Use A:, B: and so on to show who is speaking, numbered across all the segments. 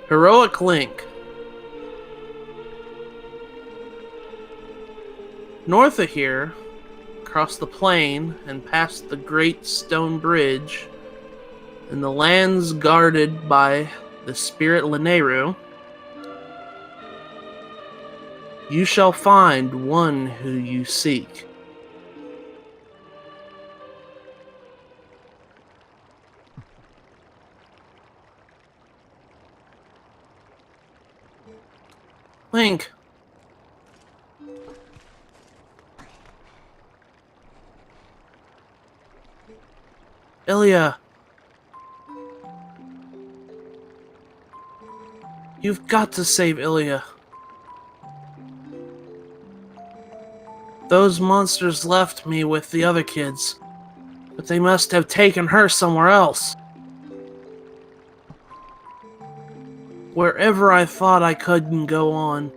A: Heroic Link. North of here, across the plain and past the great stone bridge, in the lands guarded by the spirit Lineru, you shall find one who you seek. Link. Ilya. You've got to save Ilya. Those monsters left me with the other kids, but they must have taken her somewhere else. Wherever I thought I couldn't go on,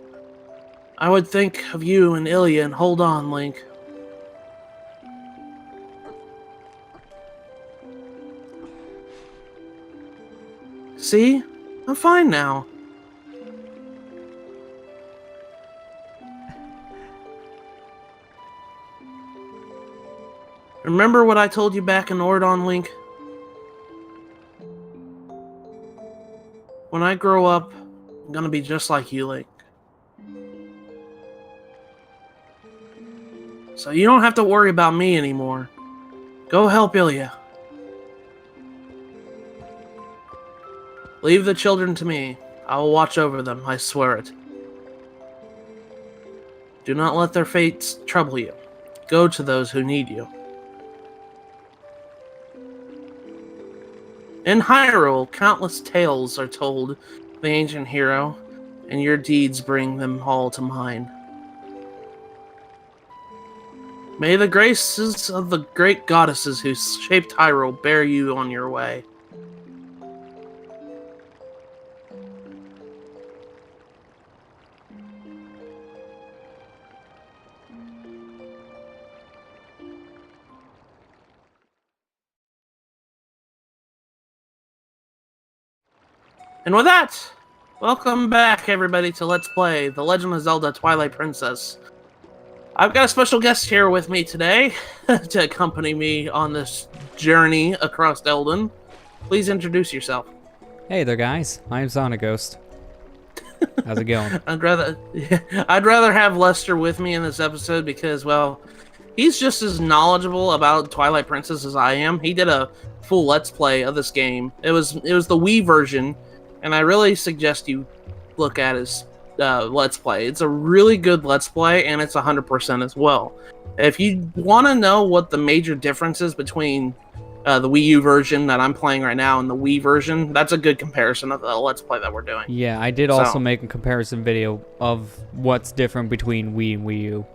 A: I would think of you and Ilya and hold on, Link. See? I'm fine now. Remember what I told you back in Ordon, Link? When I grow up, I'm gonna be just like you, Link. So you don't have to worry about me anymore. Go help Ilya. Leave the children to me. I will watch over them, I swear it. Do not let their fates trouble you. Go to those who need you. In Hyrule, countless tales are told of the ancient hero, and your deeds bring them all to mind. May the graces of the great goddesses who shaped Hyrule bear you on your way. And with that, welcome back everybody to Let's Play The Legend of Zelda Twilight Princess. I've got a special guest here with me today to accompany me on this journey across Eldin. Please introduce yourself.
B: Hey there guys, I'm Zonaghost. How's it going?
A: I'd rather have Lester with me in this episode because, well, he's just as knowledgeable about Twilight Princess as I am. He did a full Let's Play of this game. It was the Wii version. And I really suggest you look at his Let's Play. It's a really good Let's Play, and it's 100% as well. If you want to know what the major difference is between the Wii U version that I'm playing right now and the Wii version, that's a good comparison of the Let's Play that we're doing.
B: Yeah, I did also make a comparison video of what's different between Wii and Wii U.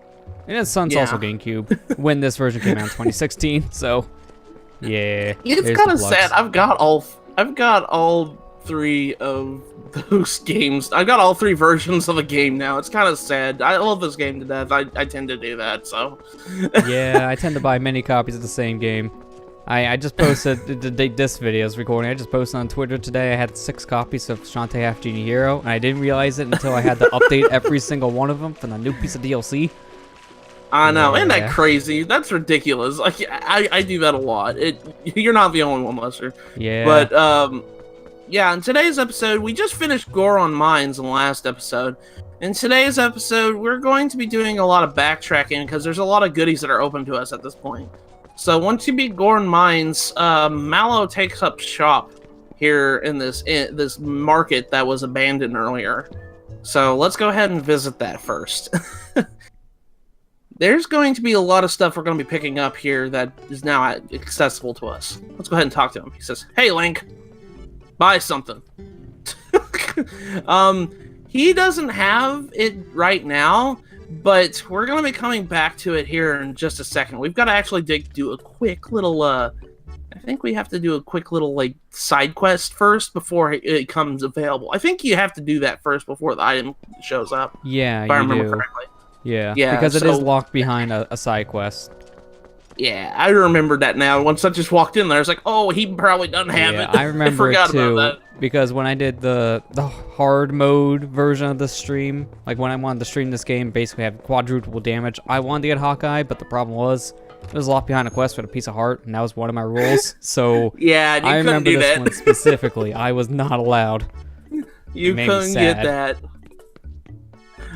B: And his son's also GameCube when this version came out in 2016, so yeah.
A: It's kind of sad. I've got all three of those games. I got all three versions of a game now. It's kind of sad. I love this game to death. I tend to do that, so.
B: Yeah, I tend to buy many copies of the same game. I just posted, the date this video is recording, I just posted on Twitter today, I had 6 copies of Shantae Half Genie Hero, and I didn't realize it until I had to update every single one of them for the new piece of DLC.
A: I know, isn't that crazy? That's ridiculous. Like, I do that a lot. You're not the only one, Lester.
B: Yeah.
A: But, yeah, in today's episode, we just finished Goron Mines in the last episode. In today's episode, we're going to be doing a lot of backtracking because there's a lot of goodies that are open to us at this point. So once you beat Goron Mines, Mallow takes up shop here in this market that was abandoned earlier. So let's go ahead and visit that first. There's going to be a lot of stuff we're going to be picking up here that is now accessible to us. Let's go ahead and talk to him. He says, "Hey, Link. Buy something." He doesn't have it right now, but we're going to be coming back to it here in just a second. We've got to actually do a quick little, I think we have to do a quick little, like, side quest first before it comes available. I think you have to do that first before the item shows up.
B: Yeah,
A: if I remember correctly.
B: Yeah, because it is locked behind a side quest.
A: Yeah, I remembered that now. Once I just walked in there, I was like, oh, he probably doesn't have it.
B: I remember
A: I forgot
B: it too.
A: about that.
B: because when I did the hard mode version of the stream, like when I wanted to stream this game, basically have quadruple damage, I wanted to get Hawkeye, but the problem was it was locked behind a quest with a piece of heart, and that was one of my rules. So
A: yeah, you
B: I
A: couldn't
B: remember
A: do
B: this
A: that.
B: one specifically. I was not allowed.
A: You couldn't get that.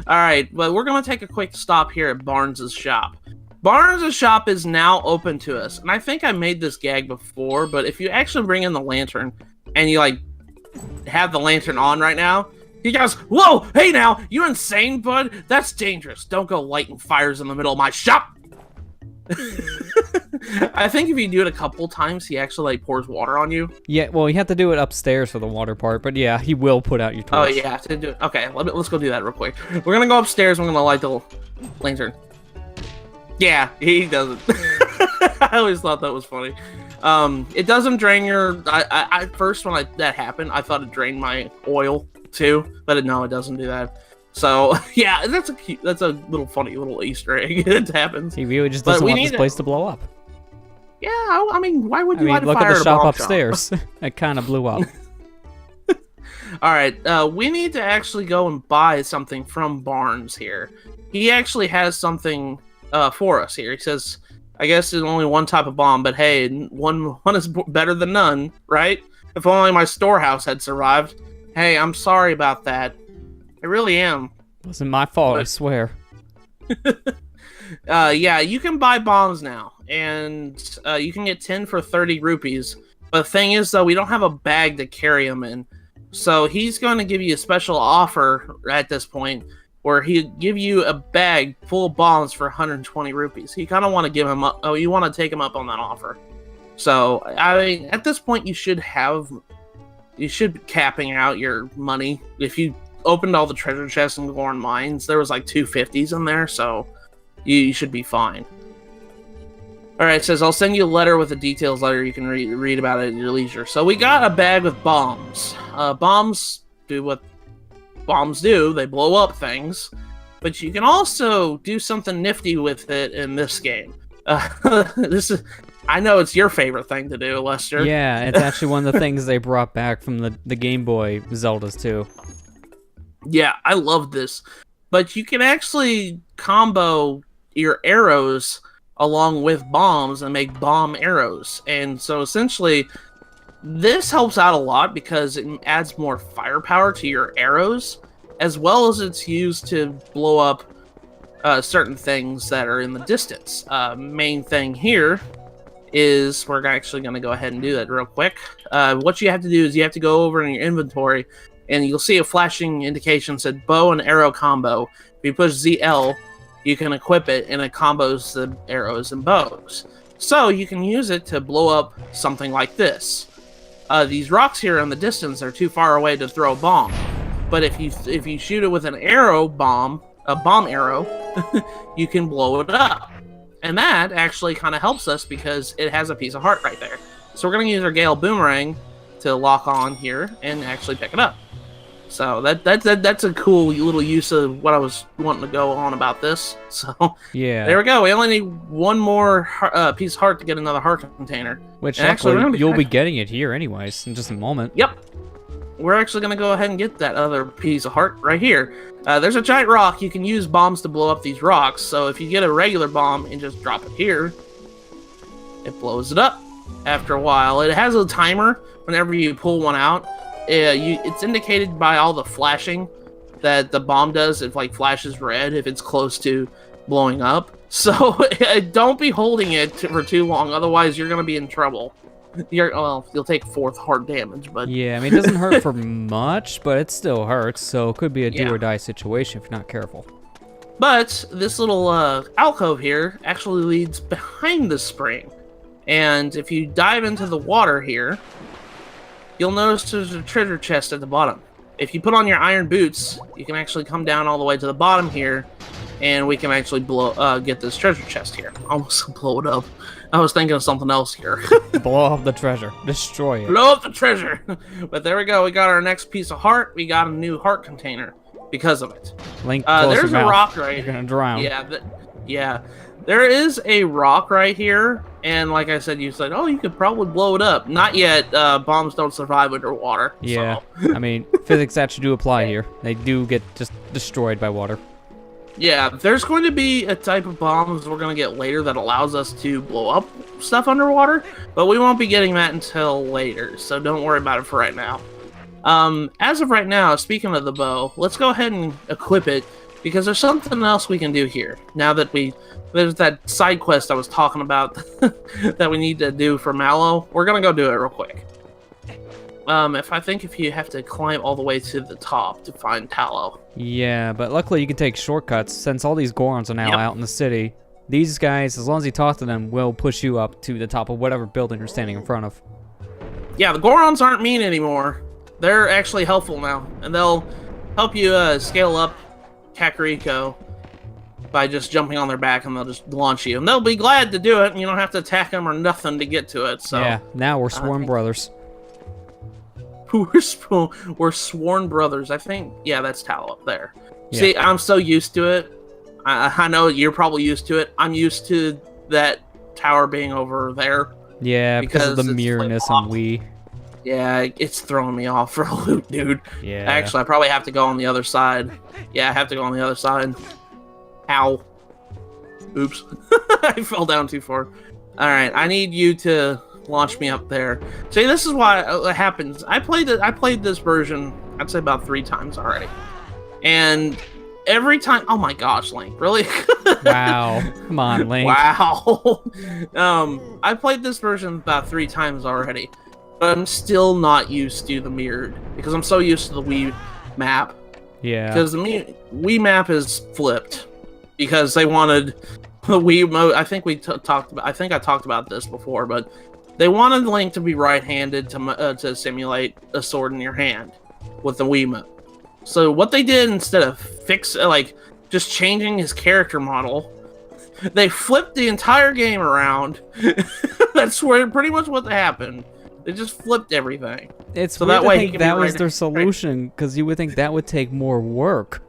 A: All right, but we're gonna take a quick stop here at Barnes's shop. Barnes's shop is now open to us, and I think I made this gag before, but if you actually bring in the lantern and you like have the lantern on right now, he goes, "Whoa, hey now, you insane, bud? That's dangerous. Don't go lighting fires in the middle of my shop." I think if you do it a couple times, he actually like pours water on you.
B: Yeah, well, you have to do it upstairs for the water part, but yeah, he will put out your torch.
A: Oh, you have to do it. Okay, let's go do that real quick. We're gonna go upstairs. We're gonna light the lantern. Yeah, he doesn't. I always thought that was funny. It doesn't drain your. I first when that happened, I thought it drained my oil too, but no, it doesn't do that. So yeah, that's a little funny little Easter egg. It happens.
B: He really just doesn't want this place to blow up.
A: Yeah, I mean, why would you light a
B: look
A: fire
B: at the
A: at a
B: shop
A: bomb
B: upstairs. It kind of blew up.
A: All right, we need to actually go and buy something from Barnes here. He actually has something for us here. He says, I guess there's only one type of bomb, but hey, one is better than none, right? If only my storehouse had survived. Hey, I'm sorry about that. I really am.
B: It wasn't my fault, I swear.
A: Yeah, you can buy bombs now, and you can get 10 for 30 rupees. But the thing is, though, we don't have a bag to carry them in. So he's going to give you a special offer at this point, where he'll give you a bag full of bombs for 120 rupees. You kind of want to give him up. Oh, you want to take him up on that offer. So, I mean, at this point, you should be capping out your money. If you opened all the treasure chests and Gorn mines, there was like 250s in there, so you should be fine. Alright, it says, I'll send you a letter with the details later. You can read about it at your leisure. So we got a bag with bombs. Bombs do what bombs do. They blow up things. But you can also do something nifty with it in this game. I know it's your favorite thing to do, Lester.
B: Yeah, it's actually one of the things they brought back from the Game Boy Zeldas, too.
A: Yeah, I love this. But you can actually combo your arrows along with bombs and make bomb arrows. And so essentially, this helps out a lot because it adds more firepower to your arrows, as well as it's used to blow up certain things that are in the distance. Main thing here is we're actually going to go ahead and do that real quick. What you have to do is you have to go over in your inventory, and you'll see a flashing indication said bow and arrow combo. If you push ZL, you can equip it, and it combos the arrows and bows. So you can use it to blow up something like this. These rocks here in the distance are too far away to throw a bomb. But if you shoot it with an arrow bomb, a bomb arrow, you can blow it up. And that actually kind of helps us because it has a piece of heart right there. So we're going to use our Gale Boomerang to lock on here and actually pick it up. So that's a cool little use of what I was wanting to go on about this. So
B: yeah,
A: there we go. We only need one more piece of heart to get another heart container.
B: Which
A: and
B: actually you'll be getting it here anyways in just a moment.
A: Yep. We're actually going to go ahead and get that other piece of heart right here. There's a giant rock. You can use bombs to blow up these rocks. So if you get a regular bomb and just drop it here, it blows it up after a while. It has a timer whenever you pull one out. It's indicated by all the flashing that the bomb does. It like flashes red if it's close to blowing up. So don't be holding it for too long, otherwise you're gonna be in trouble. You'll take 4th heart damage, but
B: yeah, I mean it doesn't hurt for much, but it still hurts. So it could be a do or die situation if you're not careful.
A: But this little alcove here actually leads behind the spring, and if you dive into the water here, you'll notice there's a treasure chest at the bottom. If you put on your iron boots, you can actually come down all the way to the bottom here, and we can actually get this treasure chest here. Almost blow it up. I was thinking of something else here.
B: Blow up the treasure. Destroy it.
A: Blow up the treasure. But there we go. We got our next piece of heart. We got a new heart container because of it.
B: Link,
A: there's a rock right.
B: You're gonna drown.
A: Yeah. There is a rock right here, and like I said, you said, oh, you could probably blow it up. Not yet. Bombs don't survive underwater.
B: Yeah,
A: So.
B: I mean, physics actually do apply here. They do get just destroyed by water.
A: Yeah, there's going to be a type of bombs we're going to get later that allows us to blow up stuff underwater, but we won't be getting that until later, so don't worry about it for right now. As of right now, speaking of the bow, let's go ahead and equip it, because there's something else we can do here. Now that there's that side quest I was talking about that we need to do for Mallow, we're going to go do it real quick. If you have to climb all the way to the top to find Tallow.
B: Yeah, but luckily you can take shortcuts since all these Gorons are now out in the city. These guys, as long as you talk to them, will push you up to the top of whatever building you're standing in front of.
A: Yeah, the Gorons aren't mean anymore. They're actually helpful now, and they'll help you scale up Kakariko by just jumping on their back, and they'll just launch you. And they'll be glad to do it, and you don't have to attack them or nothing to get to it. So
B: yeah, now we're sworn brothers.
A: We're sworn brothers. I think, yeah, that's Tallow up there.
B: Yeah.
A: See, I'm so used to it. I know you're probably used to it. I'm used to that tower being over there.
B: Yeah, because of the mirrorness on Wii.
A: Yeah, it's throwing me off for a loop, dude.
B: Yeah.
A: Actually, I probably have to go on the other side. Yeah, I have to go on the other side. Ow. Oops. I fell down too far. Alright, I need you to launch me up there. See, this is why it happens. I played this version, I'd say about 3 times already. And every time, oh my gosh, Link, really?
B: Wow. Come on, Link.
A: Wow. I played this version about 3 times already. But I'm still not used to the mirrored, because I'm so used to the Wii map.
B: Yeah.
A: Because the Wii map is flipped. Because they wanted the Wii mode. I think I talked about this before, but they wanted Link to be right-handed to simulate a sword in your hand with the Wii mode. So what they did, instead of just changing his character model, they flipped the entire game around. That's pretty much what happened. They just flipped everything.
B: It's so weird that way that was their solution, because you would think that would take more work.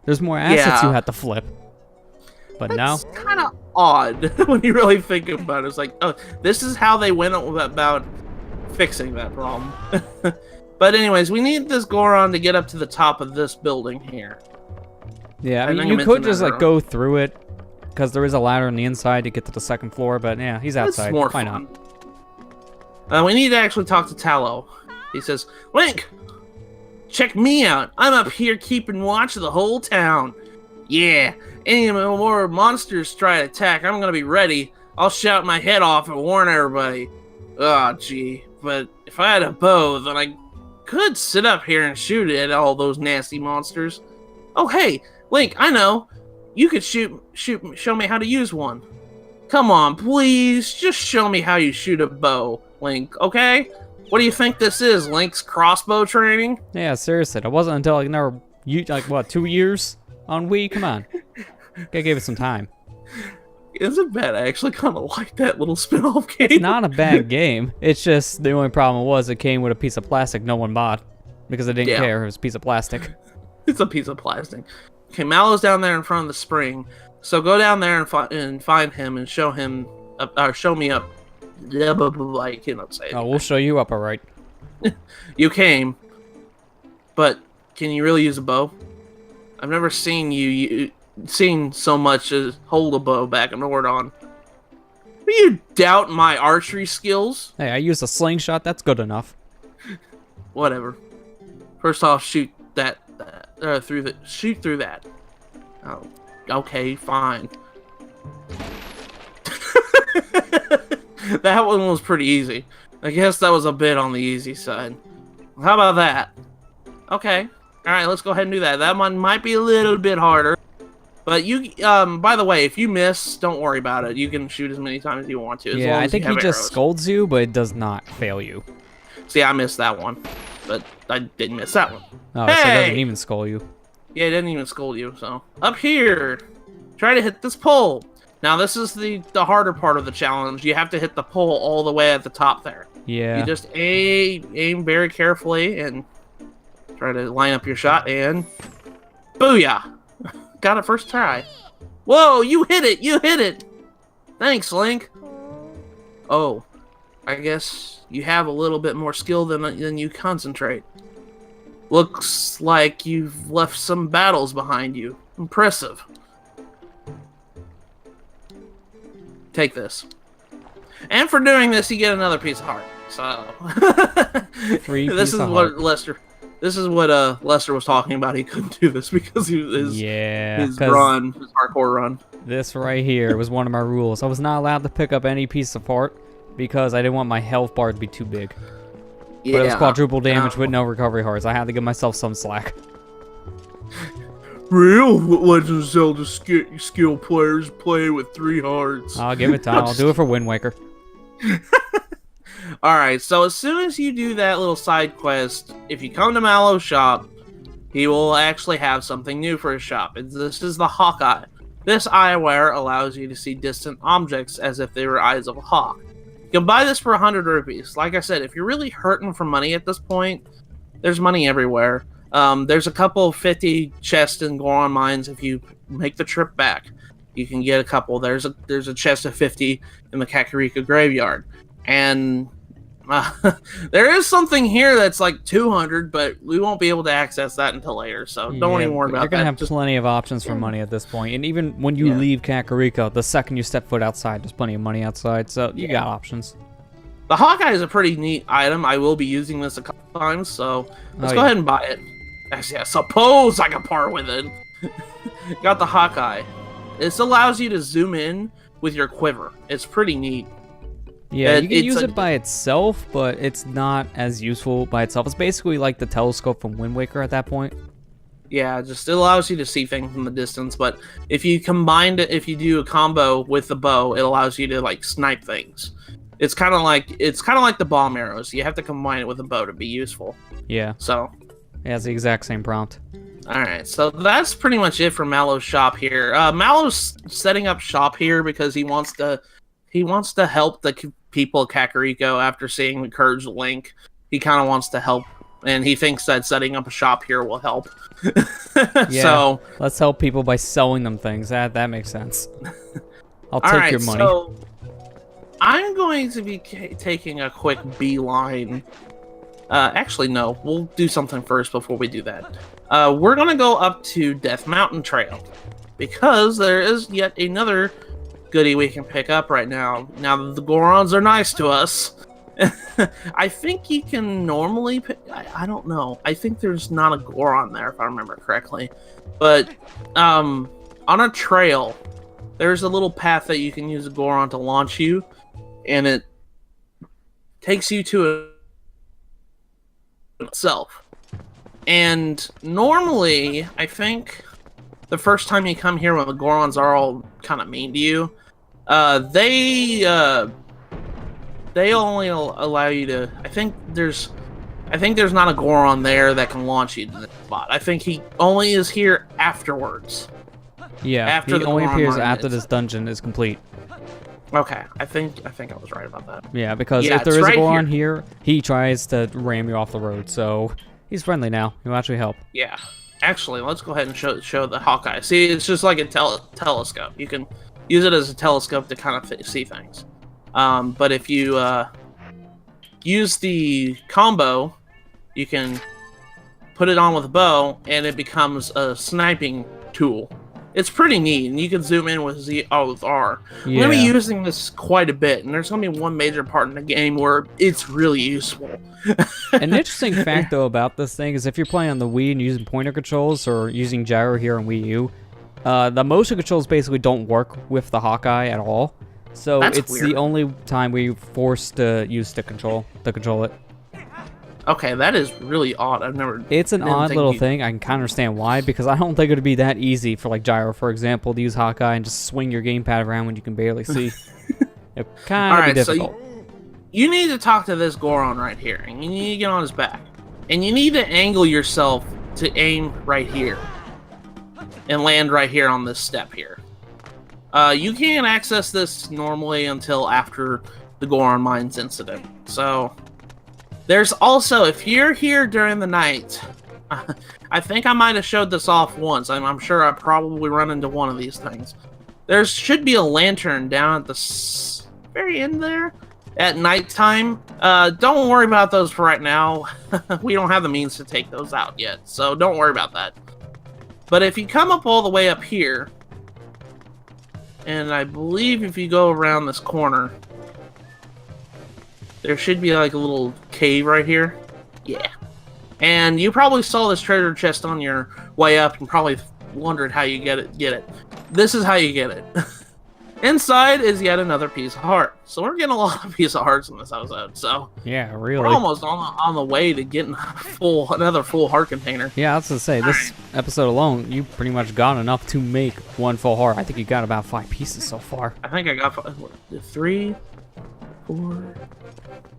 B: There's more assets you have to flip. But
A: that's kind of odd when you really think about it. It's like, oh, this is how they went about fixing that problem. But anyways, we need this Goron to get up to the top of this building here.
B: Yeah, I mean, you could just go through it, because there is a ladder on the inside to get to the 2nd floor. But yeah, he's outside.
A: That's more
B: Why
A: fun.
B: not?
A: We need to actually talk to Tallow. He says, Link, check me out. I'm up here keeping watch of the whole town. Yeah, any more monsters try to attack, I'm gonna be ready. I'll shout my head off and warn everybody. Oh, gee. But if I had a bow, then I could sit up here and shoot at all those nasty monsters. Oh, hey, Link, I know. You could show me how to use one. Come on, please, just show me how you shoot a bow, Link, okay? What do you think this is, Link's crossbow training?
B: Yeah, seriously, it wasn't until 2 years on Wii? Come on. Gotta give it some time.
A: Isn't bad. I actually kind of like that little spin-off game.
B: It's not a bad game. It's just the only problem was it came with a piece of plastic no one bought because they didn't care. It was a piece of plastic.
A: It's a piece of plastic. Okay, Mallow's down there in front of the spring. So go down there and find him and show him, show me up. I cannot say it.
B: Oh, we'll show you up, all right.
A: You came, but can you really use a bow? I've never seen you seen so much as hold a bow back and forward on. Do you doubt my archery skills?
B: Hey, I used a slingshot. That's good enough.
A: Whatever. First off, shoot that shoot through that. Oh, okay, fine. That one was pretty easy. I guess that was a bit on the easy side. How about that? Okay. Alright, let's go ahead and do that. That one might be a little bit harder. But you, by the way, if you miss, don't worry about it. You can shoot as many times as you want to. As long
B: I
A: as
B: think
A: you
B: he
A: have
B: just
A: arrows.
B: scolds you, but it does not fail you.
A: See, I missed that one. But I didn't miss that one.
B: Oh,
A: hey!
B: so it doesn't even scold you.
A: Yeah, it didn't even scold you, so. Up here! Try to hit this pole. Now, this is the harder part of the challenge. You have to hit the pole all the way at the top there.
B: Yeah.
A: You just aim very carefully and try to line up your shot, and booyah! Got it first try. Whoa, you hit it! You hit it! Thanks, Link. Oh, I guess you have a little bit more skill than you concentrate. Looks like you've left some battles behind you. Impressive. Take this. And for doing this, you get another piece of heart. So this is what Lester was talking about. He couldn't do this because his hardcore run.
B: This right here was one of my rules. I was not allowed to pick up any piece of heart because I didn't want my health bar to be too big. Yeah, but it was quadruple damage with no recovery hearts. I had to give myself some slack.
A: Real Legend of Zelda skill players play with 3 hearts.
B: I'll give it time. I'll do it for Wind Waker.
A: Alright, so as soon as you do that little side quest, if you come to Mallow's shop, he will actually have something new for his shop. This is the Hawkeye. This eyewear allows you to see distant objects as if they were eyes of a hawk. You can buy this for 100 rupees. Like I said, if you're really hurting for money at this point, there's money everywhere. There's a couple of 50 chests in Goron mines if you make the trip back. You can get a couple. There's a chest of 50 in the Kakariko graveyard. And there is something here that's like 200, but we won't be able to access that until later, so don't even worry about that.
B: You're going to have plenty of options for money at this point. And even when you leave Kakariko, the second you step foot outside, there's plenty of money outside, so you got options.
A: The Hawkeye is a pretty neat item. I will be using this a couple times, so let's go ahead and buy it. Actually, I suppose I can part with it. Got the Hawkeye. This allows you to zoom in with your quiver. It's pretty neat.
B: Yeah, you can use it by itself, but it's not as useful by itself. It's basically like the telescope from Wind Waker at that point.
A: Yeah, just it allows you to see things from the distance, but if you combine it, if you do a combo with the bow, it allows you to like snipe things. It's kind of like the bomb arrows. You have to combine it with a bow to be useful.
B: Yeah.
A: So,
B: yeah, it's the exact same prompt.
A: All right, so that's pretty much it for Mallow's shop here. Mallow's setting up shop here because he wants to help the people of Kakariko after seeing the Courage Link. He kind of wants to help, and he thinks that setting up a shop here will help.
B: Yeah,
A: so
B: let's help people by selling them things. That makes sense. I'll take your money.
A: So I'm going to be taking a quick beeline. Actually, no. We'll do something first before we do that. We're going to go up to Death Mountain Trail because there is yet another goodie we can pick up right now. Now the Gorons are nice to us. I think you can normally pick... I don't know. I think there's not a Goron there, if I remember correctly. But on a trail, there's a little path that you can use a Goron to launch you, and it takes you to itself. And normally, I think the first time you come here when the Gorons are all kind of mean to you, they only allow you to... I think there's not a Goron there that can launch you to this spot. I think he only is here afterwards.
B: Yeah, he only appears after this dungeon is complete.
A: Okay, I think I was right about that.
B: Yeah, because if there is a Goron here, he tries to ram you off the road, so he's friendly now. He'll actually help.
A: Yeah. Actually, let's go ahead and show the Hawkeye. See, it's just like a telescope. You can use it as a telescope to kind of see things. But if you use the combo, you can put it on with a bow, and it becomes a sniping tool. It's pretty neat, and you can zoom in with with R. Yeah. I'm going to be using this quite a bit, and there's going to be one major part in the game where it's really useful.
B: An interesting fact, though, about this thing is if you're playing on the Wii and using pointer controls or using gyro here on Wii U, the motion controls basically don't work with the Hawkeye at all. So it's weird. The only time where you're forced to use stick control to control it.
A: Okay, that is really odd. I've never...
B: It's an odd little thing. I can kind of understand why, because I don't think it would be that easy for, like, gyro, for example, to use Hawkeye and just swing your gamepad around when you can barely see. It kind of be difficult.
A: So you need to talk to this Goron right here, and you need to get on his back. And you need to angle yourself to aim right here. And land right here on this step here. You can't access this normally until after the Goron Mines incident. So... There's also, if you're here during the night, I think I might have showed this off once. I'm sure I probably run into one of these things. There should be a lantern down at the very end there at nighttime. Don't worry about those for right now. We don't have the means to take those out yet, so don't worry about that. But if you come up all the way up here, and I believe if you go around this corner, there should be like a little cave right here. Yeah. And you probably saw this treasure chest on your way up and probably wondered how you get it. This is how you get it. Inside is yet another piece of heart. So we're getting a lot of piece of hearts in this episode. So
B: yeah, really.
A: We're almost on the way to getting another full heart container.
B: Yeah, I was gonna say this episode alone, you pretty much got enough to make one full heart. I think you got about 5 pieces so far.
A: I think I got 3, 4,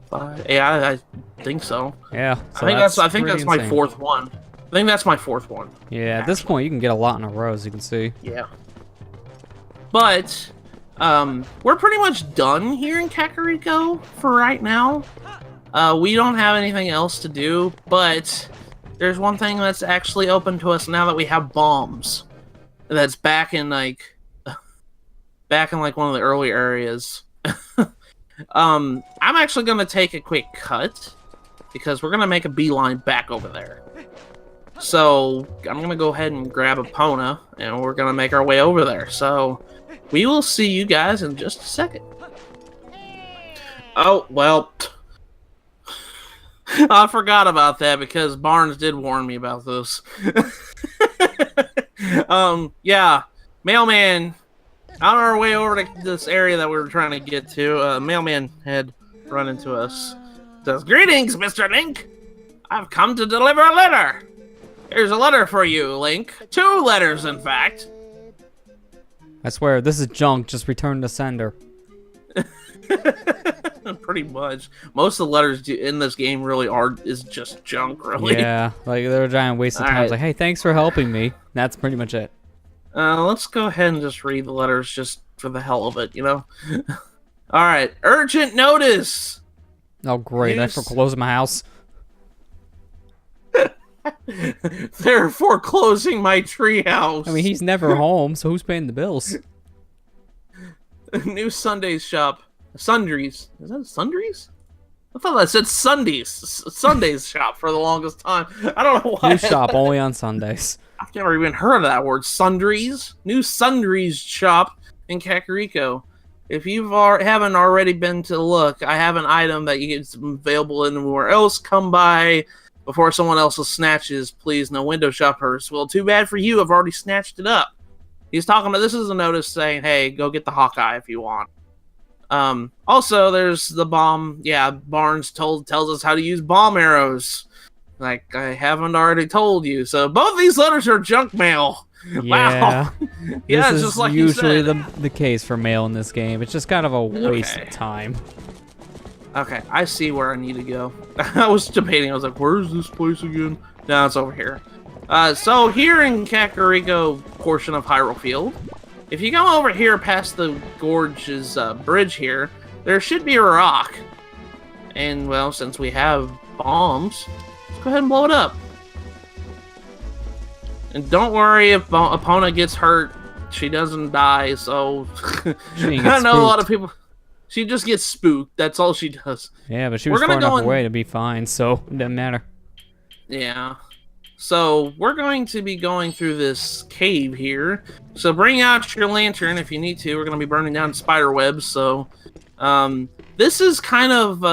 A: 5. Yeah, I think so.
B: Yeah, so
A: I think that's my fourth one. I think that's my fourth one.
B: Yeah, at this point you can get a lot in a row, as you can see.
A: Yeah. But we're pretty much done here in Kakariko for right now. We don't have anything else to do, but there's one thing that's actually open to us now that we have bombs. That's back in like one of the early areas. I'm actually gonna take a quick cut because we're gonna make a beeline back over there. So I'm gonna go ahead and grab Epona and we're gonna make our way over there. So we will see you guys in just a second. Oh, well, I forgot about that because Barnes did warn me about this. Yeah, mailman, on our way over to this area that we were trying to get to, mailman had run into us. Says, "Greetings, Mr. Link. I've come to deliver a letter. Here's a letter for you, Link. 2 letters, in fact."
B: I swear, this is junk. Just return the sender.
A: Pretty much. Most of the letters in this game really is just junk, really.
B: Yeah, like they're a giant waste of time. It's like, hey, thanks for helping me. That's pretty much it.
A: Let's go ahead and just read the letters just for the hell of it, you know? Alright, urgent notice!
B: Oh, great. I foreclosed my house.
A: They're foreclosing my treehouse.
B: I mean, he's never home, so who's paying the bills?
A: New Sundays shop. Sundries. Is that Sundries? I thought that said Sundays. Sundays shop for the longest time. I don't know why.
B: New shop only on Sundays.
A: I've never even heard of that word. Sundries. New Sundries shop in Kakariko. If you haven't already been to look, I have an item that is available anywhere else. Come by before someone else snatches, please. No window shoppers. Well, too bad for you. I've already snatched it up. He's talking about, this is a notice saying, hey, go get the Hawkeye if you want. Also, there's the bomb. Yeah, Barnes tells us how to use bomb arrows. Like, I haven't already told you. So both these letters are junk mail.
B: Yeah.
A: Wow. Yeah,
B: this
A: just
B: is
A: like you
B: usually
A: said.
B: the case for mail in this game. It's just kind of a waste of time.
A: Okay, I see where I need to go. I was debating. I was like, where's this place again? No, it's over here. So here in Kakariko portion of Hyrule Field, if you go over here past the Gorge's bridge here, there should be a rock. And, well, since we have bombs, let's go ahead and blow it up. And don't worry if Epona gets hurt. She doesn't die, so... I know a lot of people... She just gets spooked. That's all she does.
B: Yeah, but she was far enough away to be fine, so it doesn't matter.
A: Yeah. So, we're going to be going through this cave here. So, bring out your lantern if you need to. We're going to be burning down spider webs, so... this is kind of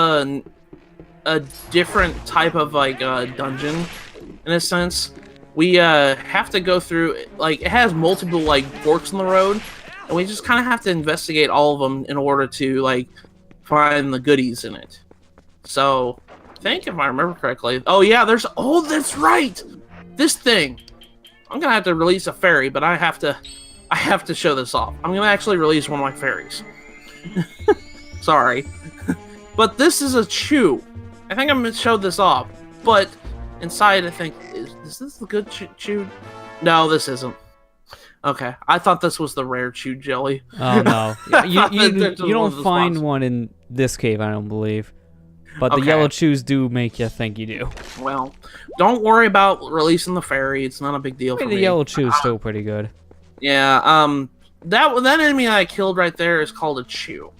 A: a different type of, like, dungeon, in a sense. We have to go through... Like, it has multiple, like, forks in the road. And we just kind of have to investigate all of them in order to, like, find the goodies in it. So, I think if I remember correctly... Oh, yeah, there's... Oh, that's right! This thing! I'm gonna have to release a fairy, but I have to show this off. I'm gonna actually release one of my fairies. Sorry. But this is a chew. I think I'm gonna show this off. But inside, I think... Is this the good chew? No, this isn't. Okay, I thought this was the rare chew jelly.
B: Oh no, you don't find one in this cave, I don't believe. But the yellow chews do make you think you do.
A: Well, don't worry about releasing the fairy. It's not a big deal for me.
B: The yellow chew is still pretty good.
A: Yeah. that enemy I killed right there is called a Chew.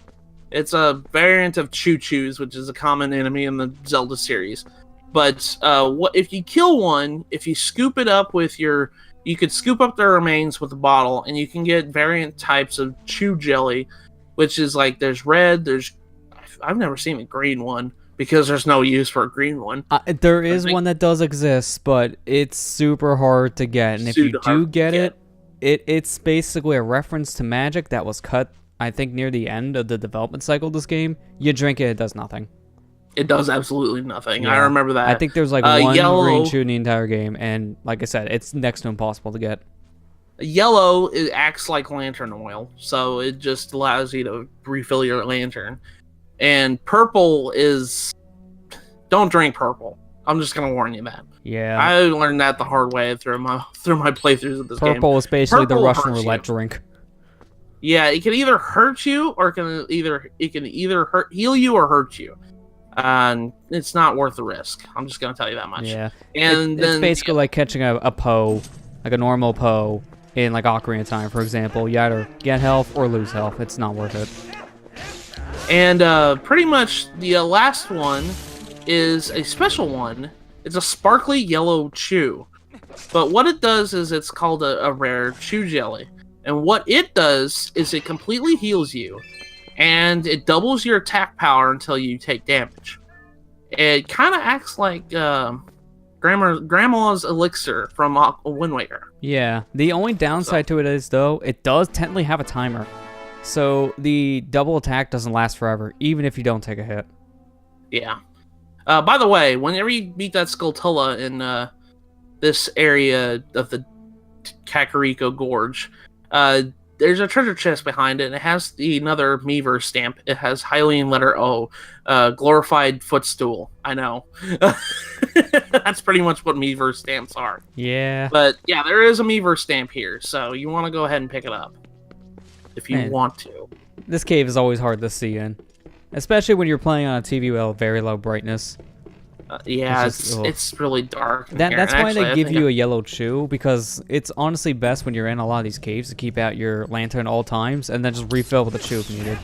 A: It's a variant of Choo-Choos, which is a common enemy in the Zelda series. But if you kill one, if you scoop it up with your... You could scoop up their remains with a bottle, and you can get variant types of Chew Jelly, which is like, there's red, there's... I've never seen a green one, because there's no use for a green one.
B: There is one that does exist, but it's super hard to get. And if you do get it, it's basically a reference to magic that was cut, I think, near the end of the development cycle of this game. You drink it, it does nothing.
A: It does absolutely nothing.
B: Yeah.
A: I remember that.
B: I think there's like one green chew in the entire game, and like I said, it's next to impossible to get.
A: Yellow, it acts like lantern oil, so it just allows you to refill your lantern. And purple is... Don't drink purple. I'm just gonna warn you that.
B: Yeah.
A: I learned that the hard way through my playthroughs of this game.
B: Purple is basically the Russian roulette drink.
A: Yeah, it can either hurt you or heal you or hurt you. And it's not worth the risk. I'm just gonna tell you that much.
B: Yeah.
A: And
B: it's basically like catching a Poe, like a normal Poe, in like Ocarina of Time, for example. You either get health or lose health. It's not worth it.
A: And pretty much the last one is a special one. It's a sparkly yellow chew. But what it does is it's called a rare chew jelly. And what it does is it completely heals you. And it doubles your attack power until you take damage. It kind of acts like Grandma's elixir from Wind Waker.
B: Yeah. The only downside to it is, though, it does technically have a timer. So the double attack doesn't last forever, even if you don't take a hit.
A: Yeah. By the way, whenever you beat that Skulltula in this area of the Kakariko Gorge, there's a treasure chest behind it, and it has another Miiverse stamp. It has Hylian letter O, glorified footstool. I know. That's pretty much what Miiverse stamps are.
B: Yeah.
A: But yeah, there is a Miiverse stamp here, so you want to go ahead and pick it up. If you want to.
B: This cave is always hard to see in. Especially when you're playing on a TV with very low brightness.
A: Yeah, it's really dark.
B: That's why they give you a yellow chew, because it's honestly best when you're in a lot of these caves to keep out your lantern at all times, and then just refill with the chew if needed.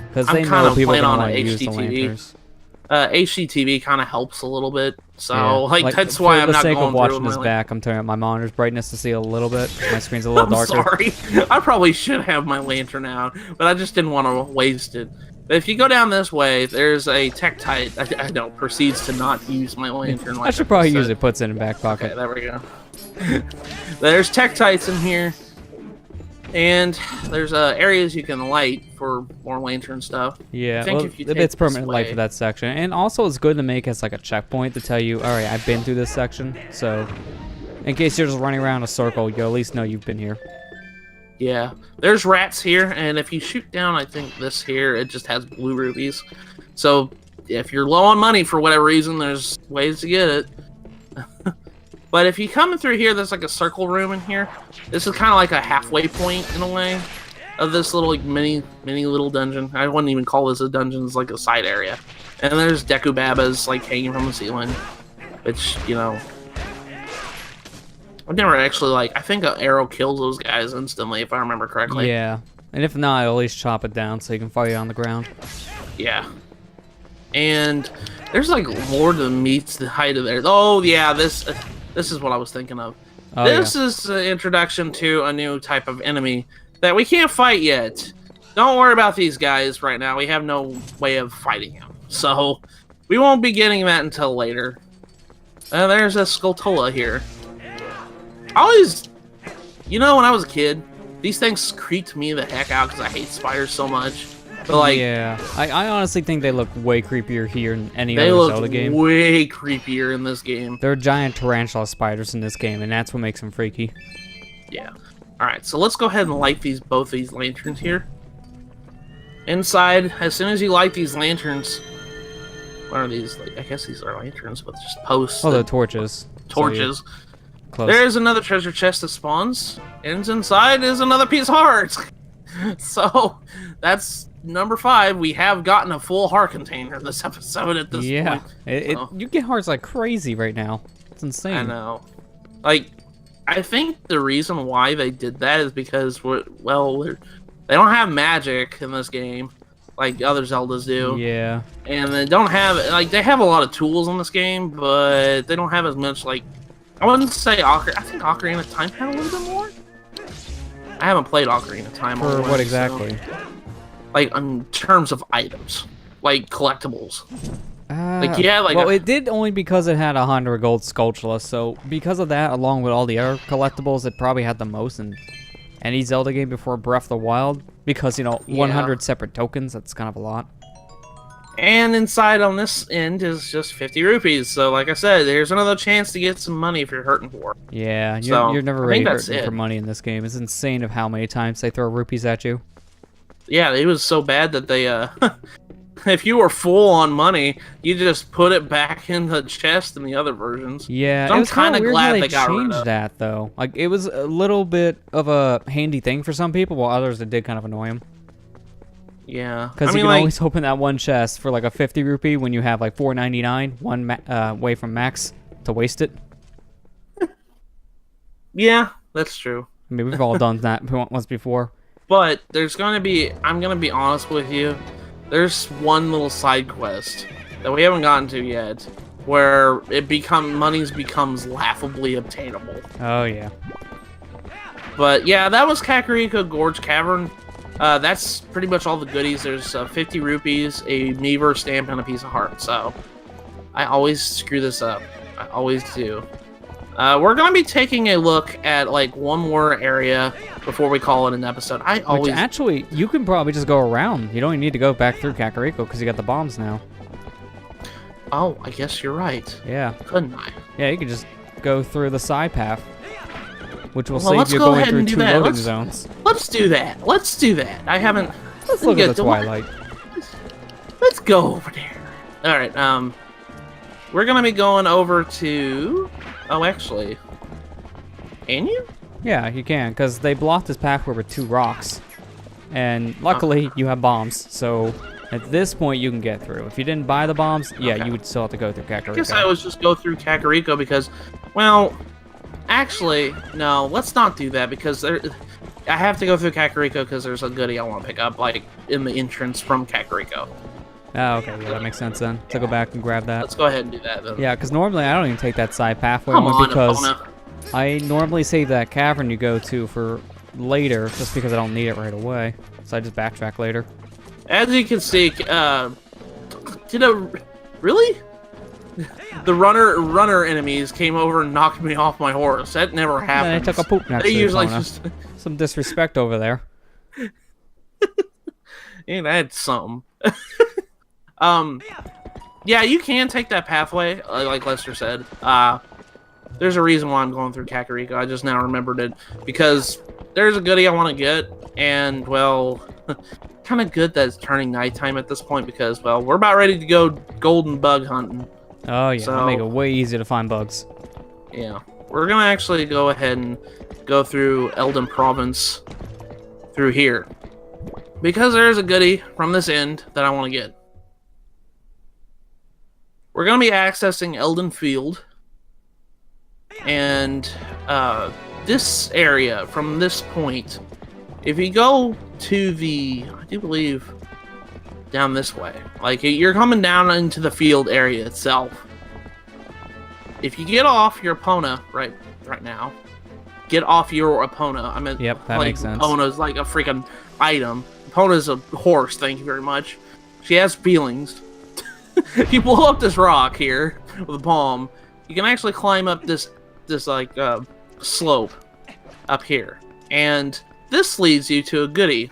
B: Because they know people are going to use the lanterns.
A: HDTV kind of helps a little bit, so like that's why I'm not going through. For the sake of watching
B: this back, I'm turning up my monitor's brightness to see a little bit. My screen's a little darker.
A: Sorry, I probably should have my lantern out, but I just didn't want to waste it. But if you go down this way, there's a Tektite. I don't proceeds to not use my lantern. Like
B: I should probably use it. Puts it in the back pocket.
A: Okay, there we go. There's Tektites in here, and there's areas you can light for more lantern stuff.
B: Yeah,
A: I think if you take
B: it's permanent light for that section, and also it's good to make as like a checkpoint to tell you, all right, I've been through this section, so in case you're just running around a circle, you at least know you've been here.
A: Yeah, there's rats here, and if you shoot down, I think this here, it just has blue rubies. So if you're low on money for whatever reason, there's ways to get it. But if you come through here, there's like a circle room in here. This is kind of like a halfway point in a way of this little like mini little dungeon. I wouldn't even call this a dungeon; it's like a side area. And there's Deku Babas like hanging from the ceiling, which I've never actually I think an arrow kills those guys instantly if I remember correctly.
B: Yeah, and if not, at least chop it down so you can fire it on the ground.
A: Yeah. And there's like more to meets the height of there. Oh yeah, this is what I was thinking of. Oh, this is the introduction to a new type of enemy that we can't fight yet. Don't worry about these guys right now. We have no way of fighting them. So we won't be getting that until later. There's a Skulltula here. I always, when I was a kid, these things creeped me the heck out because I hate spiders so much. But
B: yeah, I honestly think they look way creepier here than any other Zelda game.
A: They look way creepier in this game.
B: There are giant tarantula spiders in this game, and that's what makes them freaky.
A: Yeah. All right, so let's go ahead and light both these lanterns here. Inside, as soon as you light these lanterns, what are these? I guess these are lanterns, but just posts.
B: Oh, they're torches.
A: Torches. So there's another treasure chest that spawns, and inside is another piece of hearts. So that's number 5. We have gotten a full heart container this episode at this point.
B: Yeah, you get hearts like crazy right now. It's insane.
A: I know. I think the reason why they did that is because, well, they don't have magic in this game like other Zeldas do.
B: Yeah.
A: And they don't have, like, they have a lot of tools in this game, but they don't have as much, like, I wouldn't say I think Ocarina of Time had a little bit more. I haven't played Ocarina of Time.
B: For what exactly?
A: So, like, in terms of items, like collectibles.
B: Well, it did only because it had 100 gold Skulltula, so because of that, along with all the other collectibles, it probably had the most in any Zelda game before Breath of the Wild. Because, you know, 100 separate tokens, that's kind of a lot.
A: And inside on this end is just 50 rupees, so like I said, there's another chance to get some money if you're hurting for it.
B: Yeah,
A: So,
B: you're never
A: I
B: really
A: think that's
B: hurting
A: it.
B: for money in this game. It's insane of how many times they throw rupees at you.
A: Yeah, it was so bad that they, if you were full on money, you just put it back in the chest in the other versions.
B: Yeah,
A: so
B: it
A: I'm
B: was kind
A: kind
B: of
A: of
B: weird
A: glad
B: how
A: they
B: they
A: got rid
B: changed
A: of
B: that, though. Like, it was a little bit of a handy thing for some people, while others it did kind of annoy them.
A: Yeah,
B: Because you can always open that one chest for like a 50 rupee when you have like 4.99, one way from max to waste it.
A: Yeah, that's true.
B: I mean, we've all done that once before.
A: But there's gonna be, I'm gonna be honest with you, there's one little side quest that we haven't gotten to yet, where money becomes laughably obtainable.
B: Oh yeah.
A: But yeah, that was Kakariko Gorge Cavern. That's pretty much all the goodies. There's 50 rupees, a Meaver stamp, and a piece of heart. So I always screw this up. I always do. We're gonna be taking a look at like one more area before we call it an episode.
B: Which actually, you can probably just go around. You don't even need to go back through Kakariko because you got the bombs now.
A: Oh, I guess you're right.
B: Yeah.
A: Couldn't I?
B: Yeah, you could just go through the side path, which will
A: Well,
B: save
A: let's
B: you
A: go
B: going
A: ahead
B: through
A: and do
B: 2
A: that.
B: loading
A: Let's-
B: zones.
A: Let's do that. Let's do that. I haven't.
B: Let's look at the Twilight.
A: Let's go over there. All right. We're gonna be going over to. Oh, actually, can you?
B: Yeah, you can, because they blocked this pathway with 2 rocks. And luckily, you have bombs, so at this point, you can get through. If you didn't buy the bombs, yeah,
A: Okay.
B: you would still have to go through Kakariko.
A: I guess I would just go through Kakariko because, well, actually, no. Let's not do that because I have to go through Kakariko because there's a goodie I want to pick up, like in the entrance from Kakariko.
B: Oh, okay, yeah, that makes sense then. So go back and grab that.
A: Let's go ahead and do that then.
B: Yeah, because normally I don't even take that side pathway
A: Come
B: only
A: on,
B: because
A: Epona.
B: I normally save that cavern you go to for later, just because I don't need it right away. So I just backtrack later.
A: As you can see, really? The runner enemies came over and knocked me off my horse. That never
B: And
A: happens.
B: then I took a poop next
A: They
B: to
A: usually
B: Epona.
A: just
B: Some disrespect over there.
A: ain't that something. Yeah, you can take that pathway, like Lester said. There's a reason why I'm going through Kakariko. I just now remembered it because there's a goodie I want to get, and well, kind of good that it's turning nighttime at this point because well, we're about ready to go golden bug hunting.
B: Oh yeah,
A: So-
B: that'll make it way easier to find bugs.
A: Yeah, we're gonna actually go ahead and go through Eldin Province through here because there's a goodie from this end that I want to get. We're gonna be accessing Eldin Field, and this area from this point. If you go to the, I do believe, down this way, like you're coming down into the field area itself. If you get off your Epona right now, get off your Epona. I mean,
B: Yep, that
A: like,
B: makes sense.
A: Epona's like a freaking item. Epona's a horse. Thank you very much. She has feelings. If you blow up this rock here with a bomb, you can actually climb up this like slope up here, and this leads you to a goodie.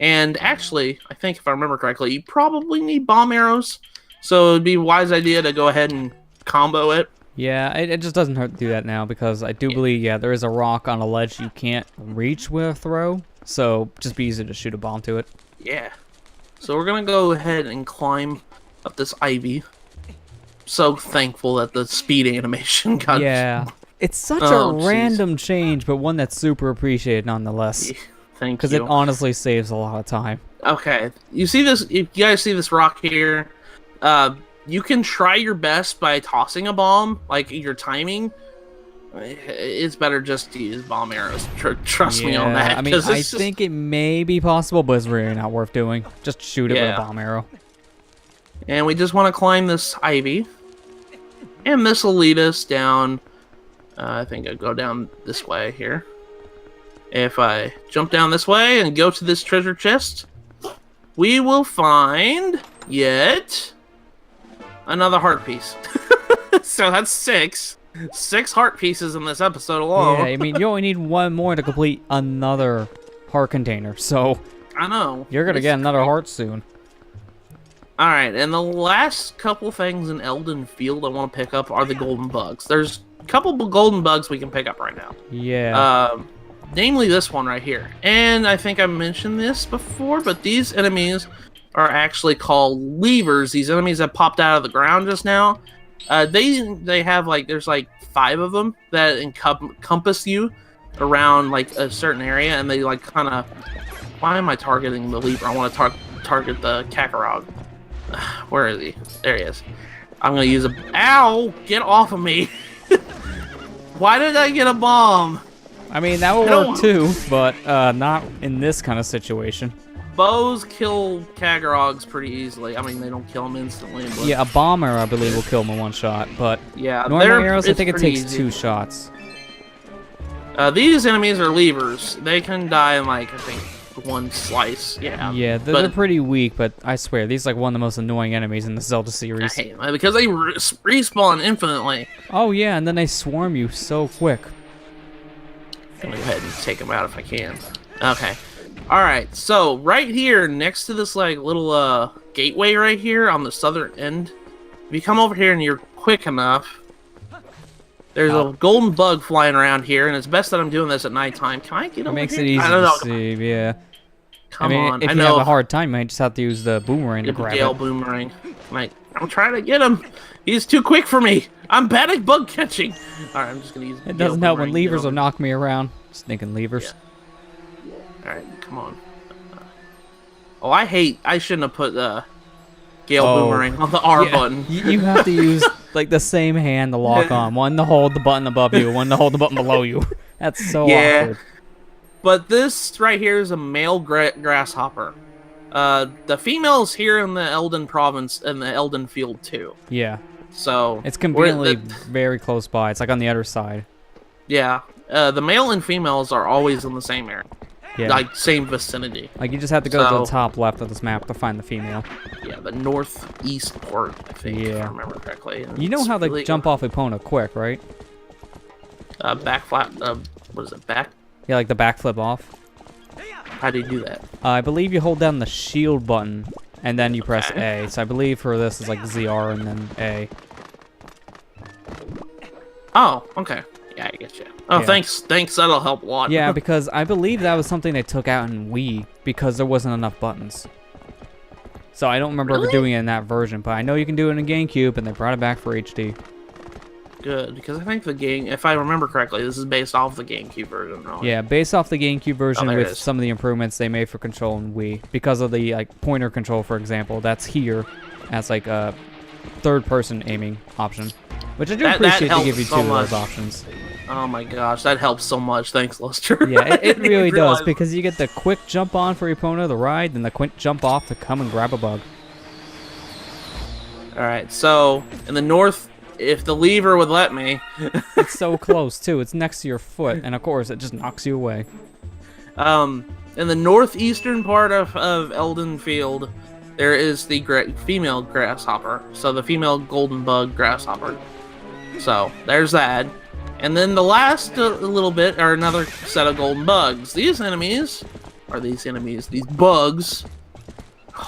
A: And actually, I think if I remember correctly, you probably need bomb arrows, so it'd be a wise idea to go ahead and combo it.
B: Yeah, it just doesn't hurt to do that now because I do believe, yeah, there is a rock on a ledge you can't reach with a throw, so just be easy to shoot a bomb to it.
A: Yeah. So we're gonna go ahead and climb up this ivy. So thankful that the speed animation got.
B: Yeah, it's such
A: Oh,
B: a
A: jeez.
B: random change, but one that's super appreciated nonetheless.
A: Thank
B: Because
A: you.
B: it honestly saves a lot of time.
A: Okay, you see this? If you guys see this rock here, you can try your best by tossing a bomb, like your timing, it's better just to use bomb arrows. Trust me on
B: Yeah,
A: that.
B: I mean, I think it may be possible, but it's really not worth doing. Just shoot it with a bomb arrow.
A: And we just want to climb this ivy. And this will lead us down. I think I'll go down this way here. If I jump down this way and go to this treasure chest, we will find yet another heart piece. So that's 6. 6 heart pieces in this episode alone.
B: Yeah, I mean, you only need one more to complete another heart container, so...
A: I know.
B: You're gonna get another heart soon.
A: Alright, and the last couple things in Eldin Field I want to pick up are the golden bugs. There's a couple of golden bugs we can pick up right now.
B: Yeah.
A: Namely this one right here. And I think I mentioned this before, but these enemies are actually called levers. These enemies that popped out of the ground just now. They have like, there's like 5 of them that encompass you around like a certain area, and they like kind of... Why am I targeting the lever? I want to target the Kakarot. Where is he? There he is. I'm gonna use a... Ow! Get off of me! Why did I get a bomb?
B: I mean, that would work too, but not in this kind of situation.
A: Bows kill Kagarogs pretty easily. I mean, they don't kill them instantly. But...
B: Yeah, a bomb arrow, I believe, will kill them in one shot, but
A: yeah,
B: normal arrows, I think it takes 2 shots.
A: These enemies are levers. They can die in, like, I think, 1 slice. Yeah.
B: Yeah, they're pretty weak, but I swear, these are like one of the most annoying enemies in the Zelda series.
A: I hate them because they respawn infinitely.
B: Oh yeah, and then they swarm you so quick.
A: I'm gonna go ahead and take them out if I can. Okay. Alright, so right here next to this like little gateway right here on the southern end, if you come over here and you're quick enough, there's a golden bug flying around here, and it's best that I'm doing this at nighttime. Can I get over here?
B: It makes it easy to see, yeah.
A: Come on.
B: If you have a hard time, you might just have to use the boomerang to grab
A: Gale
B: it.
A: boomerang. I'm trying to get him. He's too quick for me. I'm bad at bug catching. Alright, I'm just gonna use
B: it doesn't help when levers will knock me around. Stinking levers.
A: Yeah. Alright, come on. Oh, I shouldn't have put Gale boomerang on the R button.
B: You have to use like the same hand to lock on. One to hold the button above you, one to hold the button below you. That's so awkward.
A: But this right here is a male grasshopper. The female's here in the Eldin province and the Eldin field too.
B: Yeah.
A: So
B: it's conveniently very close by. It's like on the other side.
A: Yeah. The male and females are always in the same area. Yeah. Like same vicinity.
B: Like you just have to go to the top left of this map to find the female.
A: Yeah, the northeast port, I think, if I remember correctly.
B: You know how they jump off Epona quick, right?
A: Back flap. What is it? Back?
B: Yeah, like the backflip off.
A: How do you do that?
B: I believe you hold down the shield button and then you press A. So I believe for this is like ZR and then A.
A: Oh, okay. Yeah, I get you. Oh, yeah. Thanks. That'll help a lot.
B: Yeah, because I believe that was something they took out in Wii because there wasn't enough buttons. So I don't remember ever doing it in that version, but I know you can do it in GameCube, and they brought it back for HD.
A: Good, because I think the game, if I remember correctly, this is based off the GameCube version. Right?
B: Yeah, based off the GameCube version with some of the improvements they made for control in Wii. Because of the like pointer control, for example, that's here as like a third-person aiming option. Which I do appreciate they give you 2 of those options.
A: Oh my gosh, that helps so much. Thanks, Lester.
B: Yeah, it really does, because you get the quick jump on for Epona, the ride, and the quick jump off to come and grab a bug.
A: Alright, so, in the north, if the lever would let me...
B: It's so close, too. It's next to your foot, and of course, it just knocks you away.
A: In the northeastern part of Eldin Field, there is the female grasshopper. So, the female golden bug grasshopper. So, there's that. And then the last little bit are another set of golden bugs. These bugs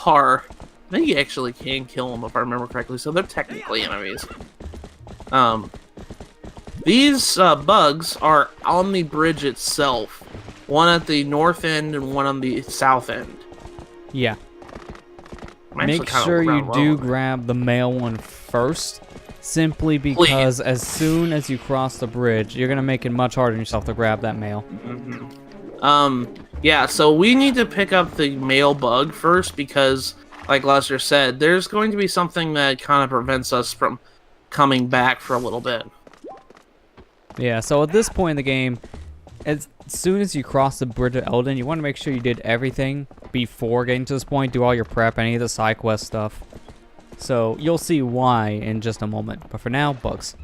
A: are... I think you actually can kill them if I remember correctly, so they're technically enemies. These bugs are on the bridge itself. One at the north end and one on the south end.
B: Yeah. Make sure you do grab the male one first. Simply because as soon as you cross the bridge, you're going to make it much harder on yourself to grab that male.
A: Yeah, so we need to pick up the male bug first because, like Lester said, there's going to be something that kind of prevents us from coming back for a little bit.
B: Yeah, so at this point in the game, as soon as you cross the bridge of Eldin, you want to make sure you did everything before getting to this point. Do all your prep, any of the side quest stuff. So you'll see why in just a moment. But for now, bugs.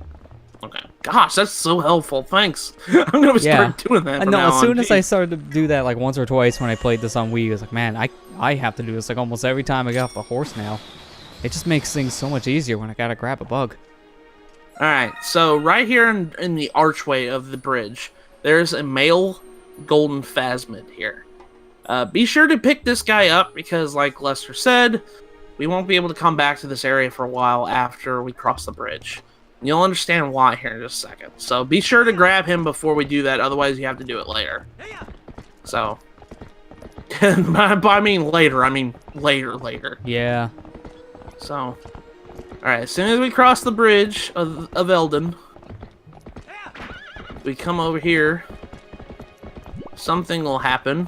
A: Okay. Gosh, that's so helpful. Thanks. I'm gonna start doing that.
B: No, as soon as I started to do that like once or twice when I played this on Wii, I was like, man, I have to do this like almost every time I get off the horse now. It just makes things so much easier when I gotta grab a bug.
A: All right. So right here in the archway of the bridge, there's a male golden phasmid here. Be sure to pick this guy up because, like Lester said, we won't be able to come back to this area for a while after we cross the bridge. You'll understand why here in just a second. So be sure to grab him before we do that, otherwise you have to do it later. So, I mean later.
B: Yeah.
A: So, alright, as soon as we cross the bridge of Eldin, we come over here, something will happen.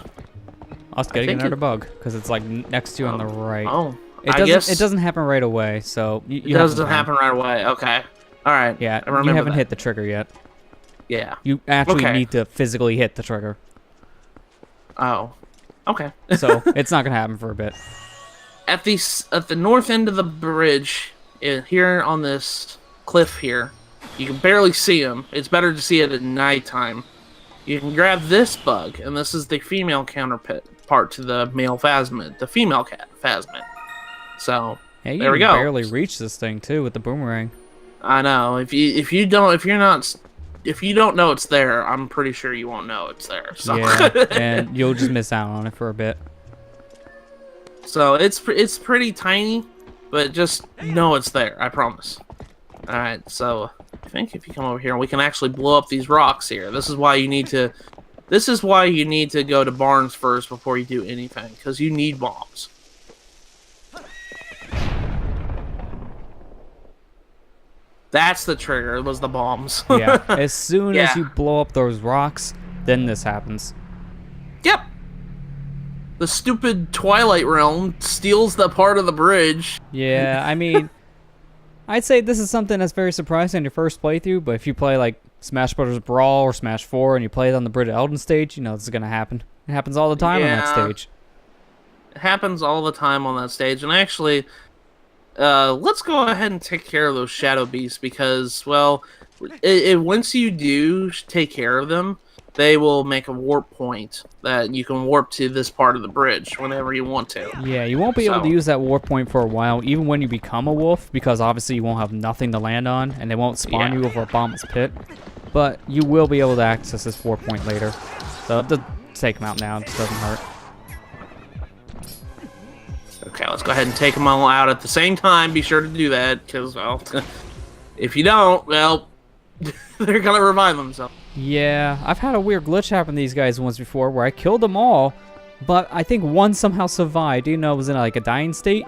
B: Us getting another bug, because it's like next to you on the right.
A: Oh,
B: I guess it doesn't happen right away, so it
A: doesn't happen right away. Okay. All right.
B: Yeah,
A: I remember
B: you haven't
A: that.
B: hit the trigger yet.
A: Yeah.
B: You actually need to physically hit the trigger.
A: Oh. Okay.
B: So it's not gonna happen for a bit.
A: At the north end of the bridge, here on this cliff here, you can barely see him. It's better to see it at nighttime. You can grab this bug, and this is the female counterpart to the male phasmid, the female cat phasmid. So
B: hey,
A: there we go.
B: Barely reach this thing too with the boomerang.
A: I know. If you don't know it's there, I'm pretty sure you won't know it's there. So.
B: Yeah, and you'll just miss out on it for a bit.
A: So it's pretty tiny, but just know it's there. I promise. All right. So I think if you come over here, we can actually blow up these rocks here. This is why you need to. This is why you need to go to Barnes first before you do anything, because you need bombs. That's the trigger, was the bombs.
B: Yeah, as soon as you blow up those rocks, then this happens.
A: Yep. The stupid Twilight realm steals the part of the bridge.
B: Yeah, I mean, I'd say this is something that's very surprising in your first playthrough, but if you play like Smash Bros. Brawl or Smash 4 and you play it on the Bridge of Eldin stage, you know this is going to happen. It happens all the time on that stage.
A: It happens all the time on that stage, and actually... let's go ahead and take care of those shadow beasts because, well, once you do take care of them, they will make a warp point that you can warp to this part of the bridge whenever you want to.
B: Yeah, you won't be able to use that warp point for a while, even when you become a wolf, because obviously you won't have nothing to land on, and they won't spawn you over a bottomless pit. But you will be able to access this warp point later. So just take them out now, it just doesn't hurt.
A: Okay, let's go ahead and take them all out at the same time. Be sure to do that, because, well, if you don't, well, they're going to revive themselves.
B: Yeah, I've had a weird glitch happen to these guys once before, where I killed them all, but I think one somehow survived, even though it was in like a dying state,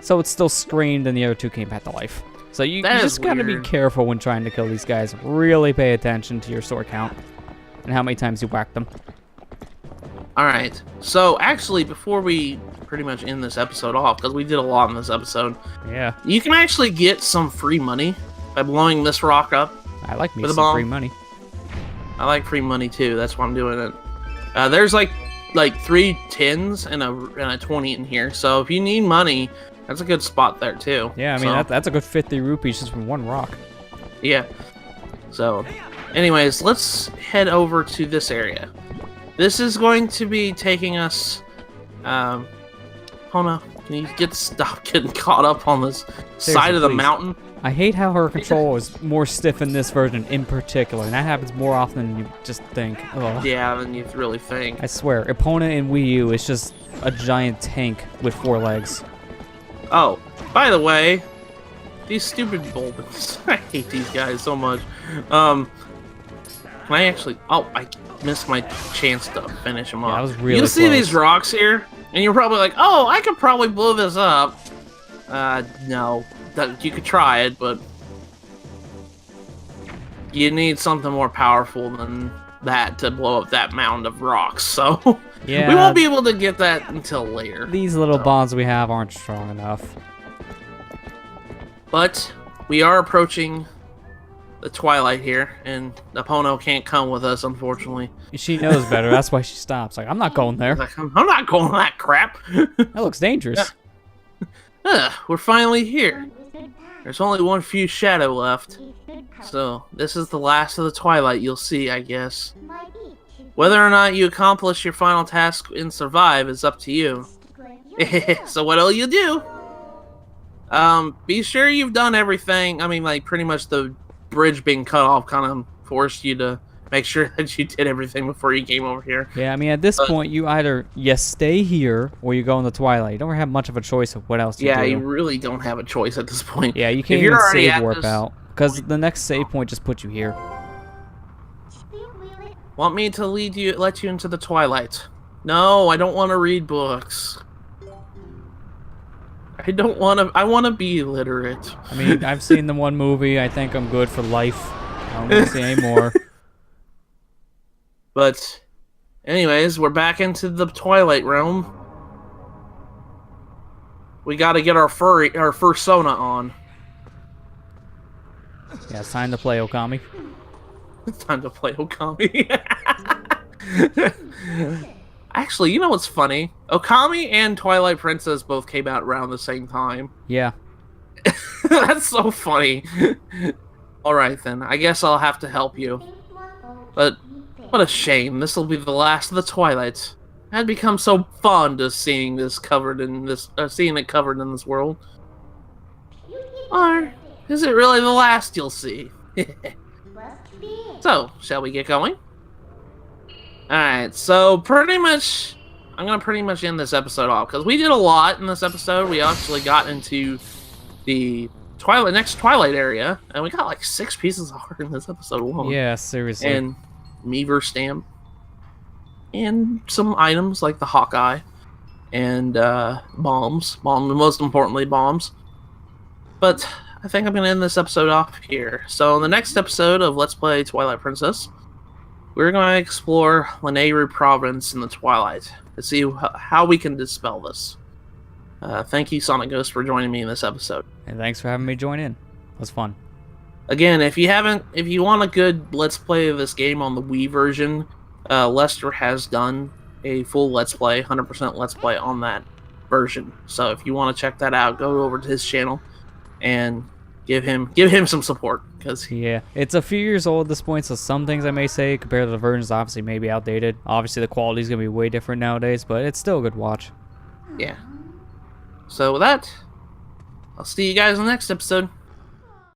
B: so it still screamed and the other two came back to life. So you just got to be careful when trying to kill these guys. Really pay attention to your sword count and how many times you whack them.
A: Alright, so actually, before we pretty much end this episode off, because we did a lot in this episode,
B: yeah,
A: you can actually get some free money by blowing this rock up.
B: I like me some free money.
A: I like free money too, that's why I'm doing it. There's like 3 10s and a 20 in here, so if you need money, that's a good spot there too.
B: Yeah, I mean, that's a good 50 rupees just from one rock.
A: Yeah. So, anyways, let's head over to this area. This is going to be taking us... Hona, can you stop getting caught up on this side of the mountain?
B: I hate how her control is more stiff in this version in particular, and that happens more often than you just think. Ugh.
A: Yeah, than you really think.
B: I swear, Epona in Wii U is just a giant tank with 4 legs.
A: Oh, by the way, these stupid Bulbins. I hate these guys so much. Can I actually... Oh, I missed my chance to finish them up.
B: That was really
A: You see these rocks here? And you're probably like, oh, I could probably blow this up. No. You could try it, but... you need something more powerful than that to blow up that mound of rocks, so... yeah, we won't be able to get that until later.
B: These little bombs we have aren't strong enough.
A: But we are approaching the Twilight here, and Apono can't come with us, unfortunately.
B: She knows better. That's why she stops. Like, I'm not going there.
A: Like, I'm not going to that crap.
B: That looks dangerous.
A: We're finally here. There's only one few shadow left. So, this is the last of the Twilight you'll see, I guess. Whether or not you accomplish your final task and survive is up to you. So what'll you do? Be sure you've done everything. I mean, like, pretty much the bridge being cut off kind of forced you to make sure that you did everything before you came over here.
B: Yeah, I mean, at this point, you either stay here or you go in the Twilight. You don't have much of a choice of what else to do.
A: Yeah, you really don't have a choice at this point.
B: Yeah, you can't even save warp out. Because the next save point just puts you here.
A: Want me to let you into the Twilight? No, I don't want to read books. I want to be literate.
B: I mean, I've seen the one movie. I think I'm good for life. I don't want to see any more.
A: But, anyways, we're back into the Twilight realm. We got to get our fursona on.
B: Yeah, it's time to play, Okami.
A: It's time to play Okami. Actually, you know what's funny? Okami and Twilight Princess both came out around the same time.
B: Yeah.
A: That's so funny. Alright then, I guess I'll have to help you. But, what a shame. This will be the last of the Twilight. I'd become so fond of seeing it covered in this world. Or is it really the last you'll see? So, shall we get going? Alright, so pretty much, I'm going to pretty much end this episode off, because we did a lot in this episode. We actually got into the next Twilight area, and we got like 6 pieces of art in this episode alone.
B: Yeah, seriously.
A: And Meaver stamp. And some items like the Hawkeye. And bombs. Most importantly, bombs. But I think I'm going to end this episode off here. So in the next episode of Let's Play Twilight Princess, we're going to explore Lanayru Province in the Twilight to see how we can dispel this. Thank you, Sonic Ghost, for joining me in this episode.
B: And thanks for having me join in. It was fun.
A: Again, if you want a good Let's Play of this game on the Wii version, Lester has done a full Let's Play, 100% Let's Play on that version. So if you want to check that out, go over to his channel and give him some support.
B: Yeah, it's a few years old at this point, so some things I may say compared to the versions obviously may be outdated. Obviously the quality's going to be way different nowadays, but it's still a good watch.
A: Yeah. So with that, I'll see you guys in the next episode.